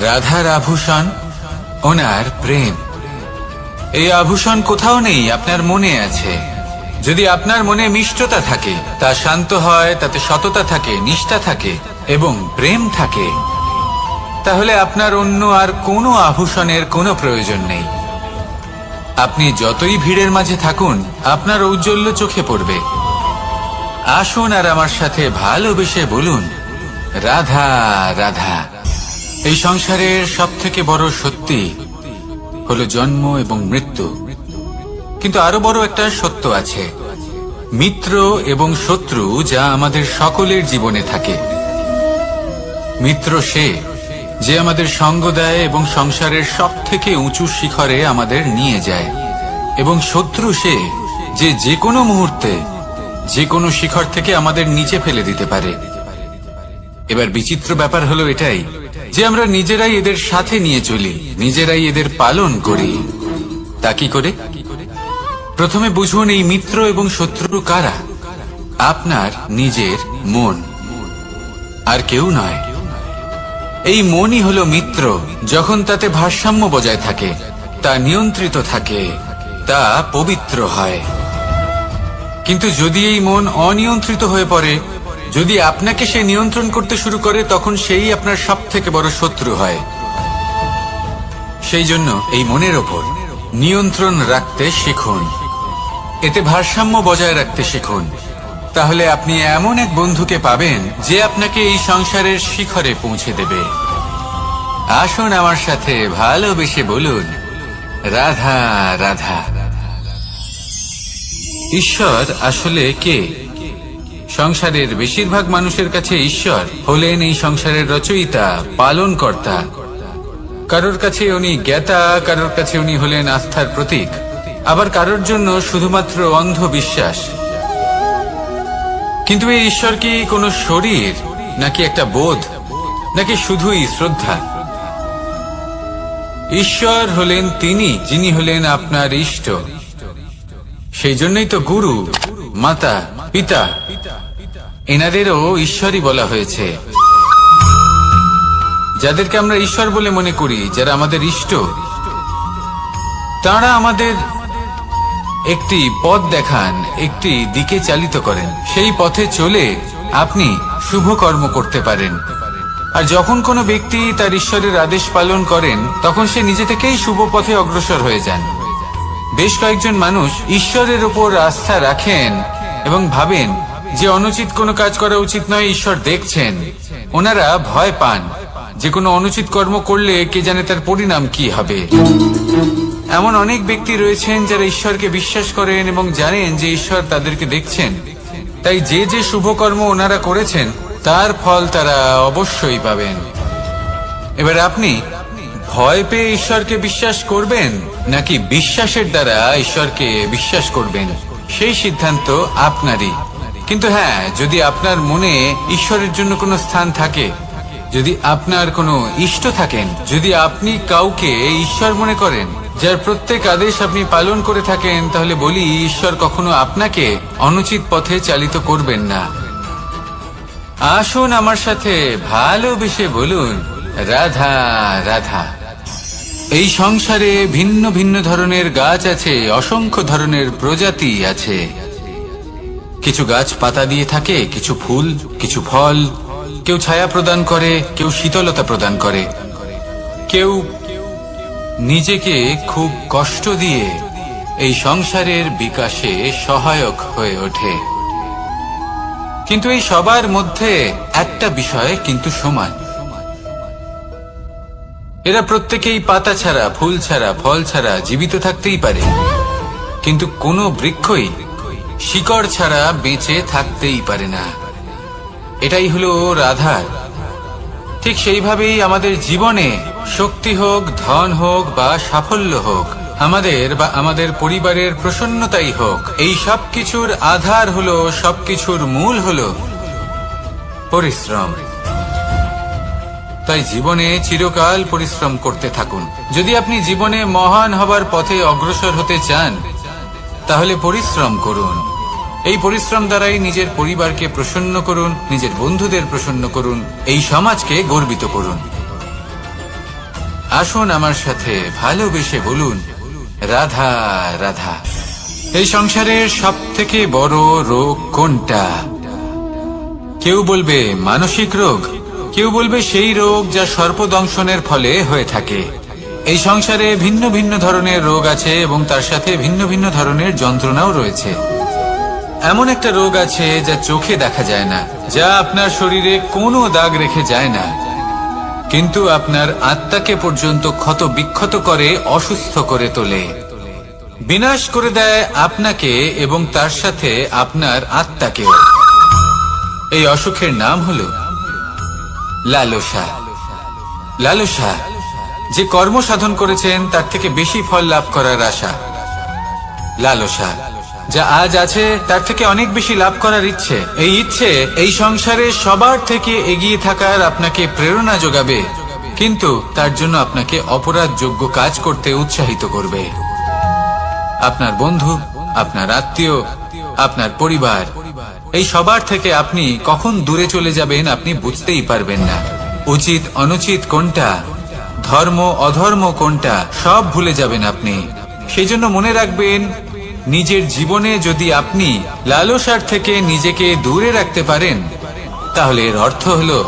রাধার আভূষণ ওনার প্রেম। এই আভূষণ কোথাও নেই, আপনার মনে আছে। যদি আপনার মনে মিষ্টতা থাকে, তা শান্ত হয়, তাতে সততা থাকে, নিষ্ঠা থাকে এবং প্রেম থাকে, তাহলে আপনার অন্য আর কোনো আভূষণের কোনো প্রয়োজন নেই। আপনি যতই ভিড়ের মাঝে থাকুন, আপনার ঔজ্জ্বল্য চোখে পড়বে। আসুন আর আমার সাথে ভালোবেসে বলুন, রাধা রাধা। এই সংসারের সবথেকে বড় সত্যি হলো জন্ম এবং মৃত্যু। কিন্তু আরো বড় একটা সত্য আছে, মিত্র এবং শত্রু, যা আমাদের সকলের জীবনে থাকে। মিত্র সে যে আমাদের সঙ্গ দেয় এবং সংসারের সবথেকে উঁচু শিখরে আমাদের নিয়ে যায়, এবং শত্রু সে যে যে কোনো মুহূর্তে যে কোনো শিখর থেকে আমাদের নিচে ফেলে দিতে পারে। এবার বিচিত্র ব্যাপার হলো এটাই যে আমরা নিজেরাই এদের সাথে নিয়ে চলি, নিজেরাই এদের পালন করি। তা কি করে? প্রথমে বুঝুন এই মিত্র এবং শত্রু কারা। আপনার নিজের মন, আর কেউ নয়। এই মনই হলো মিত্র যখন তাতে ভারসাম্য বজায় থাকে, তা নিয়ন্ত্রিত থাকে, তা পবিত্র হয়। কিন্তু যদি এই মন অনিয়ন্ত্রিত হয়ে পড়ে, যদি আপনাকে সে নিয়ন্ত্রণ করতে শুরু করে, তখন সেই আপনার সবথেকে বড় শত্রু হয়। সেই জন্য এই মনের ওপর নিয়ন্ত্রণ রাখতে শিখুন, এতে ভারসাম্য বজায় রাখতে শিখুন। তাহলে আপনি এমন এক বন্ধুকে পাবেন যে আপনাকে এই সংসারের শিখরে পৌঁছে দেবে। আসুন আমার সাথে ভালোবেসে বলুন, রাধা রাধা। ঈশ্বর আসলে কে? সংসারের বেশিরভাগ মানুষের কাছে ঈশ্বর হলেন এই সংসারের রচয়িতা, পালনকর্তা। কারোর কাছে উনি জ্ঞাতা, কারোর কাছে উনি হলেন আস্থার প্রতীক, আবার কারোর জন্য শুধুমাত্র অন্ধ বিশ্বাস। কিন্তু এই ঈশ্বর কি কোনো শরীর, নাকি একটা বোধ, নাকি শুধুই শ্রদ্ধা? ঈশ্বর হলেন তিনি যিনি হলেন আপনার ইষ্ট। সেই জন্যই তো গুরু, মাতা, পিতা এনাদেরও ঈশ্বরই বলা হয়েছে। যাদেরকে আমরা ঈশ্বর বলে মনে করি, যারা আমাদের ইষ্ট, তারা আমাদের একটি পথ দেখান, একটি দিকে চালিত করেন। সেই পথে চলে আপনি শুভ কর্ম করতে পারেন। আর যখন কোনো ব্যক্তি তার ঈশ্বরের আদেশ পালন করেন, তখন সে নিজে থেকেই শুভ পথে অগ্রসর হয়ে যান। বেশ কয়েকজন মানুষ ঈশ্বরের উপর আস্থা রাখেন এবং ভাবেন যে অনুচিত কোনো কাজ করা উচিত নয়, ঈশ্বর দেখছেন। ওনারা ভয় পান যে কোনো অনুচিত কর্ম করলে কে জানে তার পরিণাম কি হবে। এমন অনেক ব্যক্তি রয়েছেন যারা ঈশ্বরকে বিশ্বাস করেন এবং জানেন যে ঈশ্বর তাদেরকে দেখছেন। তাই যে যে শুভ কর্ম ওনারা করেছেন তার ফল তারা অবশ্যই পাবেন। এবার আপনি ভয় পেয়ে ঈশ্বরকে বিশ্বাস করবেন নাকি বিশ্বাসের দ্বারা ঈশ্বরকে বিশ্বাস করবেন, সেই সিদ্ধান্ত আপনারই। কিন্তু হ্যাঁ, যদি আপনার মনে ঈশ্বরের জন্য কোনো স্থান থাকে, যদি আপনার কোনো ইষ্ট থাকেন, যদি আপনি কাউকে ঈশ্বর মনে করেন যার প্রত্যেক আদেশ আপনি পালন করে থাকেন, তাহলে বলি ঈশ্বর কখনো আপনাকে অনুচিত পথে চালিত করবেন না। আসুন আমার সাথে ভালোবেসে বলুন, রাধা রাধা। এই সংসারে ভিন্ন ভিন্ন ধরনের গাছ আছে, অসংখ্য ধরনের প্রজাতি আছে। কিছু গাছ পাতা দিয়ে থাকে, কিছু ফুল, কিছু ফল। কেউ ছায়া প্রদান করে, কেউ শীতলতা প্রদান করে, কেউ নিজেকে খুব কষ্ট দিয়ে এই সংসারের বিকাশে সহায়ক হয়ে ওঠে। কিন্তু এই সবার মধ্যে একটা বিষয় কিন্তু সমান, এরা প্রত্যেকেই পাতা ছাড়া, ফুল ছাড়া, ফল ছাড়া জীবিত থাকতেই পারে, কিন্তু কোনো বৃক্ষই শিকড় ছাড়া বেঁচে থাকতেই পারে না। এটাই হলো রাধার। ঠিক সেইভাবেই আমাদের জীবনে শক্তি হোক, ধন হোক বা সাফল্য হোক, আমাদের বা আমাদের পরিবারের প্রসন্নতাই হোক, এই সবকিছুর আধার হলো, সবকিছুর মূল হলো পরিশ্রম। তাই জীবনে চিরকাল পরিশ্রম করতে থাকুন। যদি আপনি জীবনে মহান হবার পথে অগ্রসর হতে চান, তাহলে পরিশ্রম করুন। এই পরিশ্রম দ্বারাই নিজের পরিবারকে প্রসন্ন করুন, নিজের বন্ধুদের প্রসন্ন করুন, এই সমাজকে গর্বিত করুন। আসুন আমার সাথে ভালোবেসে বলুন, রাধা রাধা। এই সংসারের সব থেকে বড় রোগ কোনটা? কেউ বলবে মানসিক রোগ, কেউ বলবে সেই রোগ যা সর্পদংশনের ফলে হয়ে থাকে। এই সংসারে ভিন্ন ভিন্ন ধরনের রোগ আছে এবং তার সাথে ভিন্ন ভিন্ন ধরনের যন্ত্রণাও রয়েছে। এমন একটা রোগ আছে যা চোখে দেখা যায় না, যা আপনার শরীরে কোনো দাগ রেখে যায় না, কিন্তু আপনার আত্মাকে পর্যন্ত ক্ষত বিক্ষত করে, অসুস্থ করে তোলে, বিনাশ করে দেয় আপনাকে এবং তার সাথে আপনার আত্মাকেও। এই অসুখের নাম হলো লালসা। লালসা, যে কর্ম সাধন করেছেন তার থেকে বেশি ফল লাভ করার আশা। লালসা, যা আজ আছে তার থেকে অনেক বেশি লাভ করার ইচ্ছে। এই ইচ্ছে এই সংসারে সবার থেকে এগিয়ে থাকার আপনাকে প্রেরণা যোগাবে, কিন্তু তার জন্য আপনাকে অপরাধযোগ্য কাজ করতে উৎসাহিত করবে। আপনার বন্ধু, আপনার আত্মীয়, আপনার পরিবার, এই সবার থেকে আপনি কখন দূরে চলে যাবেন আপনি বুঝতেই পারবেন না। উচিত অনুচিত কোনটা, ধর্ম অধর্ম কোনটা, সব ভুলে যাবেন আপনি। সেই জন্য মনে রাখবেন, নিজের জীবনে যদি আপনি লালসার থেকে নিজেকে দূরে রাখতে পারেন, তাহলে এর অর্থ হলো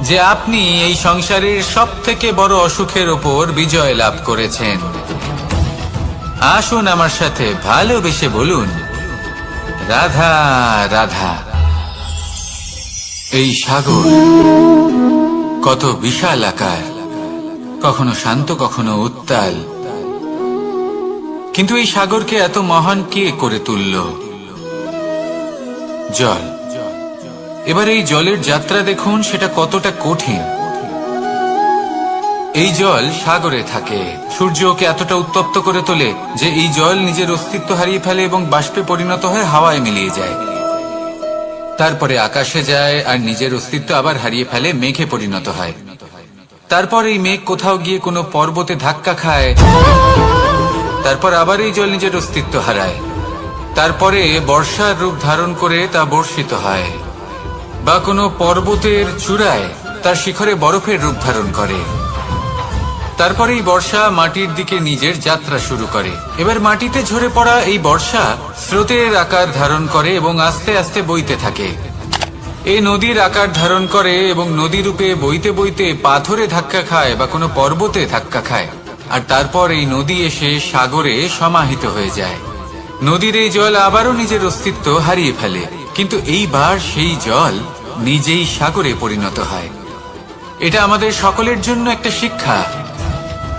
যে আপনি এই সংসারের সব থেকে বড় অসুখের ওপর বিজয় লাভ করেছেন। আসুন আমার সাথে ভালোবেসে বলুন, রাধা রাধা। এই সাগর কত বিশাল আকার, কখনো শান্ত কখনো উত্তাল, কিন্তু এই সাগরকে এত মহান কে করে তুলল? জল। এবার এই জলের যাত্রা দেখুন, সেটা কতটা কঠিন। এই জল সাগরে থাকে, সূর্য ওকে এতটা উত্তপ্ত করে তোলে যে এই জল নিজের অস্তিত্ব হারিয়ে ফেলে এবং বাষ্পে পরিণত হয়ে হাওয়ায় মিলিয়ে যায়। তারপরে আকাশে যায় আর নিজের অস্তিত্ব আবার হারিয়ে ফেলে, মেঘে পরিণত হয়। তারপর এই মেঘ কোথাও গিয়ে কোনো পর্বতে ধাক্কা খায়, তারপর আবার এই জল নিজের অস্তিত্ব হারায়। তারপরে বর্ষার রূপ ধারণ করে তা বর্ষিত হয়, বা কোনো পর্বতের চূড়ায় তার শিখরে বরফের রূপ ধারণ করে। তারপরেই বর্ষা মাটির দিকে নিজের যাত্রা শুরু করে। এবার মাটিতে ঝরে পড়া এই বর্ষা স্রোতের আকার ধারণ করে এবং আস্তে আস্তে বইতে থাকে। এই নদীর আকার ধারণ করে এবং নদী রূপে বইতে বইতে পাথরে ধাক্কা খায় বা কোনো পর্বতে ধাক্কা খায়, আর তারপর এই নদী এসে সাগরে সমাহিত হয়ে যায়। নদীর এই জল আবারও নিজের অস্তিত্ব হারিয়ে ফেলে, কিন্তু এইবার সেই জল নিজেই সাগরে পরিণত হয়। এটা আমাদের সকলের জন্য একটা শিক্ষা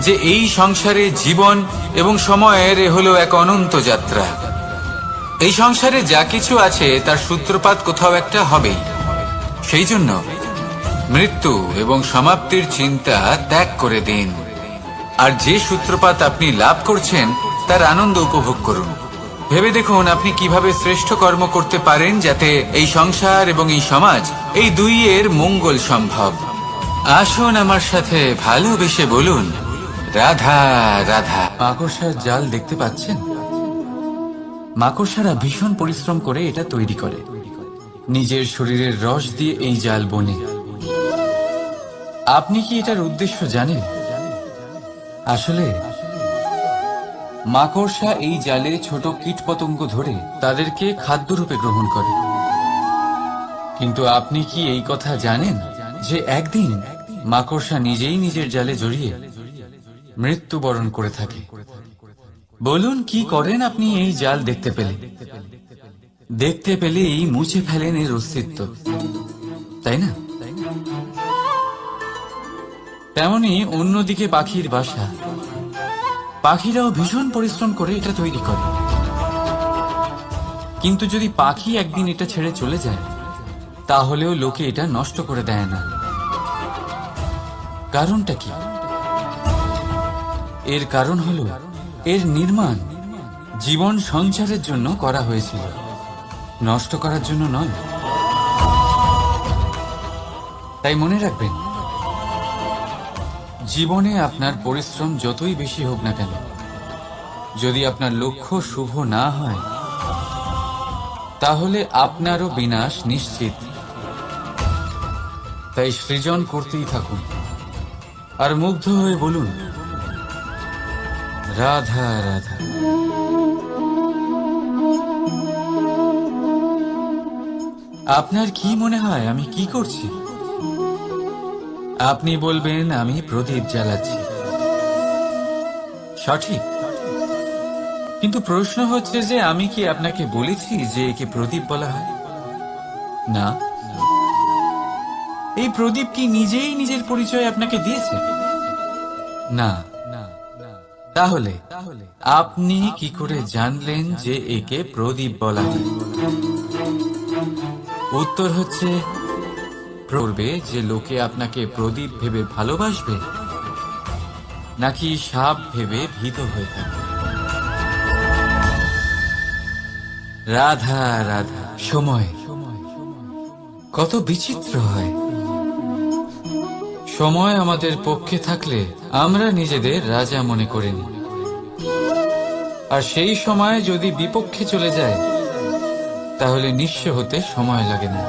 যে এই সংসারে জীবন এবং সময়ের হলো এক অনন্ত যাত্রা। এই সংসারে যা কিছু আছে তার সূত্রপাত কোথাও একটা হবেই। সেই জন্য মৃত্যু এবং সমাপ্তির চিন্তা ত্যাগ করে দিন, আর যে সূত্রপাত আপনি লাভ করছেন তার আনন্দ উপভোগ করুন। ভেবে দেখুন আপনি কিভাবে শ্রেষ্ঠ কর্ম করতে পারেন যাতে এই সংসার এবং এই সমাজ এই দুইয়ের মঙ্গল সম্ভব। আসুন আমার সাথে ভালোবেসে বলুন, রাধা রাধা। মাকড়সার জাল দেখতে পাচ্ছেন? মাকড়সারা ভীষণ পরিশ্রম করে এটা তৈরি করে, নিজের শরীরের রস দিয়ে এই জাল বোনে। আপনি কি এটার উদ্দেশ্য জানেন? আসলে মাকড়সা এই জালে ছোট কীটপতঙ্গ ধরে তাদেরকে খাদ্যরূপে গ্রহণ করে। কিন্তু আপনি কি এই কথা জানেন যে একদিন মাকড়সা নিজেই নিজের জালে জড়িয়ে মৃত্যুবরণ করে থাকে? বলুন, কি করেন আপনি এই জাল দেখতে পেলে? দেখতে পেলেই মুছে ফেলেন এর অস্তিত্ব, তাই না? তেমনি অন্যদিকে পাখির বাসা, পাখিরাও ভীষণ পরিশ্রম করে এটা তৈরি করে। কিন্তু যদি পাখি একদিন এটা ছেড়ে চলে যায়, তাহলেও লোকে এটা নষ্ট করে দেয় না। কারণটা কি? এর কারণ হলো এর নির্মাণ জীবন সঞ্চারের জন্য করা হয়েছিল, নষ্ট করার জন্য নয়। তাই মনে রাখবেন, জীবনে আপনার পরিশ্রম যতই বেশি হোক না কেন, যদি আপনার লক্ষ্য শুভ না হয়, তাহলে আপনারও বিনাশ নিশ্চিত। তাই সৃজন করতেই থাকুন আর মুগ্ধ হয়ে বলুন, রাধা রাধা। আপনার কি মনে হয় আমি কি করছি? আপনি বলবেন আমি প্রদীপ জ্বালাচ্ছি। সঠিক, কিন্তু প্রশ্ন হচ্ছে যে আমি কি আপনাকে বলেছি যে একে প্রদীপ বলা হয়? না। এই প্রদীপ কি নিজেই নিজের পরিচয় আপনাকে দিয়েছে? না। তাহলে আপনি কি করে জানলেন যে একে প্রদীপ বলা হয়? উত্তর হচ্ছে, করবে যে লোকে আপনাকে প্রদীপ ভেবে ভালোবাসবে নাকি সাপ ভেবে ভীত হয়ে থাকবে। রাধা রাধা। সময় কত বিচিত্র হয়। সময় আমাদের পক্ষে থাকলে আমরা নিজেদের রাজা মনে করে নিই, আর সেই সময় যদি বিপক্ষে চলে যায় তাহলে নিঃস্ব হতে সময় লাগে না।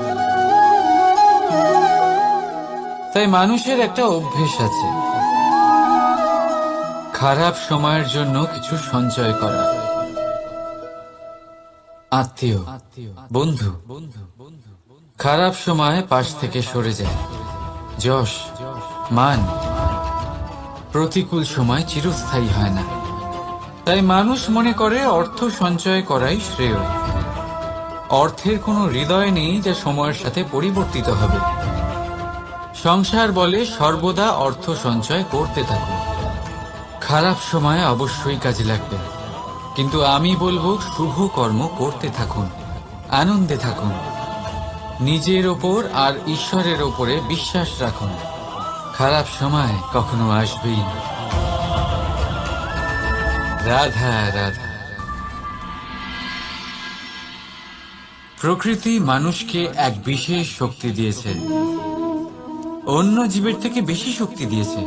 তাই মানুষের একটা অভ্যেস আছে, খারাপ সময়ের জন্য কিছু সঞ্চয় করা। আত্মীয়, বন্ধু খারাপ সময় পাশ থেকে সরে যায়। যশ, মান প্রতিকূল সময় চিরস্থায়ী হয় না। তাই মানুষ মনে করে অর্থ সঞ্চয় করাই শ্রেয়। অর্থের কোনো হৃদয় নেই যা সময়ের সাথে পরিবর্তিত হবে। সংসার বলে সর্বদা অর্থ সঞ্চয় করতে থাকুন। খারাপ সময় অবশ্যই কাজে লাগবে, কিন্তু আমি বলবো শুভ কর্ম করতে থাকুন, আনন্দে থাকুন, নিজের ওপর আর ঈশ্বরের ওপরে বিশ্বাস রাখুন। খারাপ সময় কখনো আসবেই না। রাধা রাধা। প্রকৃতি মানুষকে এক বিশেষ শক্তি দিয়েছে, অন্য জীবের থেকে বেশি শক্তি দিয়েছে।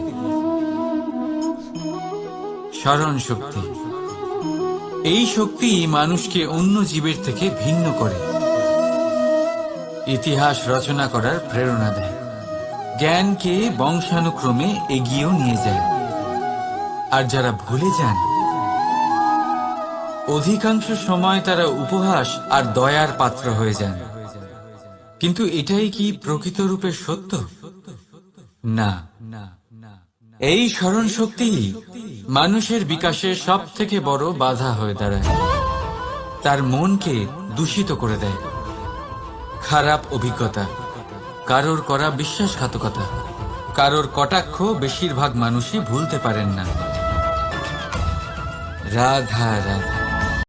স্মরণ শক্তি। এই শক্তি মানুষকে অন্য জীবের থেকে ভিন্ন করে, ইতিহাস রচনা করার প্রেরণা দেয়, জ্ঞানকে বংশানুক্রমে এগিয়েও নিয়ে যায়। আর যারা ভুলে যান, অধিকাংশ সময় তারা উপহাস আর দয়ার পাত্র হয়ে যান। কিন্তু এটাই কি প্রকৃত রূপে সত্য? না। এই স্মরণ শক্তি মানুষের বিকাশে সব থেকে বড় বাধা হয়ে দাঁড়ায়। তার মনকে দূষিত করে দেয়। খারাপ অভিজ্ঞতা, কারোর করা বিশ্বাসঘাতকতা, কারোর কটাক্ষ বেশিরভাগ মানুষই ভুলতে পারেন না। রাধা রাধা।